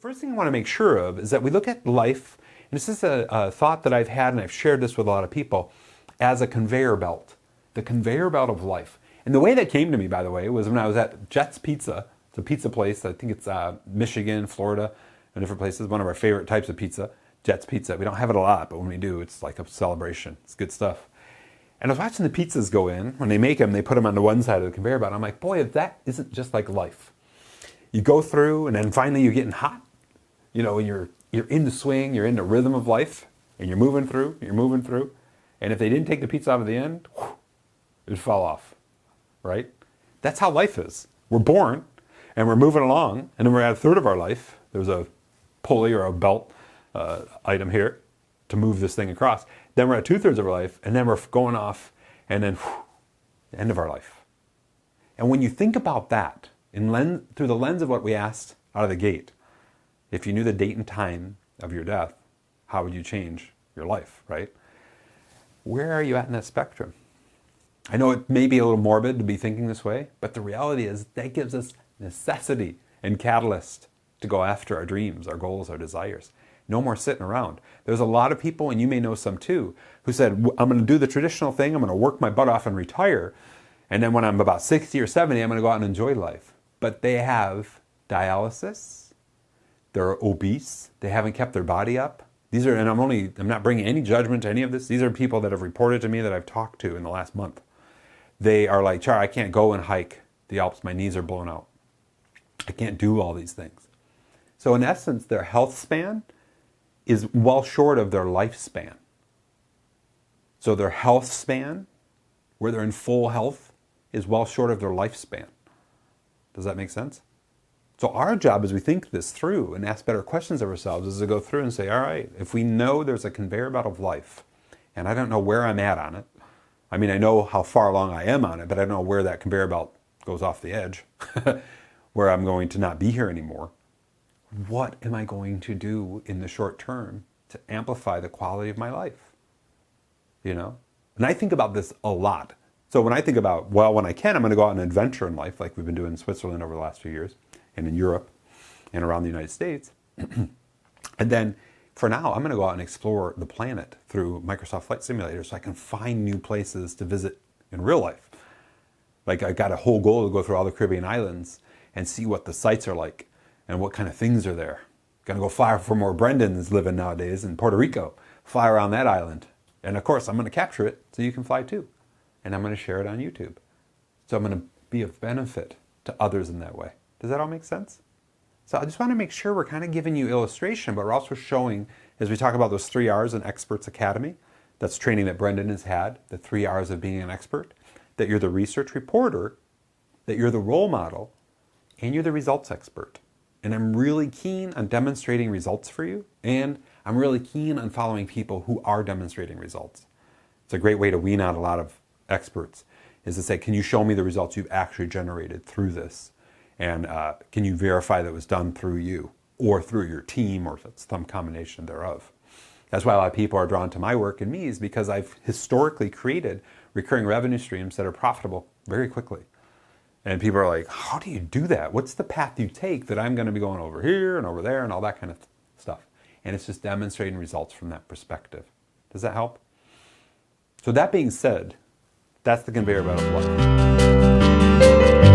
first thing I want to make sure of is that we look at life, and this is a thought that I've had, and I've shared this with a lot of people, as a conveyor belt. The conveyor belt of life. And the way that came to me, by the way, was when I was at Jet's Pizza. It's a pizza place. I think it's Michigan, Florida, and different places. One of our favorite types of pizza, Jet's Pizza. We don't have it a lot, but when we do, it's like a celebration. It's good stuff. And I was watching the pizzas go in. When they make them, they put them on the one side of the conveyor belt. I'm like, boy, if that isn't just like life. You go through, and then finally you're getting hot. You know, and you're in the swing, you're in the rhythm of life, and you're moving through. And if they didn't take the pizza out of the end, whew, it would fall off, right? That's how life is. We're born, and we're moving along, and then we're at a third of our life. There's a pulley or a belt item here to move this thing across. Then we're at 2/3 of our life, and then we're going off, and then whew, the end of our life. And when you think about that, through the lens of what we asked out of the gate, if you knew the date and time of your death, how would you change your life, right? Where are you at in that spectrum? I know it may be a little morbid to be thinking this way, but the reality is that gives us necessity and catalyst to go after our dreams, our goals, our desires. No more sitting around. There's a lot of people, and you may know some too, who said, I'm going to do the traditional thing, I'm going to work my butt off and retire, and then when I'm about 60 or 70, I'm going to go out and enjoy life. But they have dialysis, they're obese, they haven't kept their body up. These are, and I'm not bringing any judgment to any of this. These are people that have reported to me that I've talked to in the last month. They are like, Char, I can't go and hike the Alps. My knees are blown out. I can't do all these things. So in essence, their health span is well short of their lifespan. So their health span, where they're in full health, is well short of their lifespan. Does that make sense? So our job as we think this through and ask better questions of ourselves is to go through and say, all right, if we know there's a conveyor belt of life, and I don't know where I'm at on it, I mean, I know how far along I am on it, but I don't know where that conveyor belt goes off the edge, where I'm going to not be here anymore. What am I going to do in the short term to amplify the quality of my life? You know? And I think about this a lot. So when I think about, well, when I can, I'm going to go out and adventure in life, like we've been doing in Switzerland over the last few years, and in Europe, and around the United States. And then, for now, I'm going to go out and explore the planet through Microsoft Flight Simulator so I can find new places to visit in real life. Like, I got a whole goal to go through all the Caribbean islands and see what the sites are like and what kind of things are there. Going to go fly for more Brendan's living nowadays in Puerto Rico. Fly around that island. And of course, I'm going to capture it so you can fly too. And I'm going to share it on YouTube. So I'm going to be of benefit to others in that way. Does that all make sense? So I just want to make sure we're kind of giving you illustration, but we're also showing, as we talk about those 3 R's in Experts Academy, that's training that Brendan has had, the 3 R's of being an expert, that you're the research reporter, that you're the role model, and you're the results expert. And I'm really keen on demonstrating results for you, and I'm really keen on following people who are demonstrating results. It's a great way to wean out a lot of experts, is to say, can you show me the results you've actually generated through this? And can you verify that it was done through you or through your team or some combination thereof? That's why a lot of people are drawn to my work and me, is because I've historically created recurring revenue streams that are profitable very quickly. And people are like, how do you do that? What's the path you take that I'm going to be going over here and over there and all that kind of stuff? And it's just demonstrating results from that perspective. Does that help? So that being said, that's the conveyor belt of life.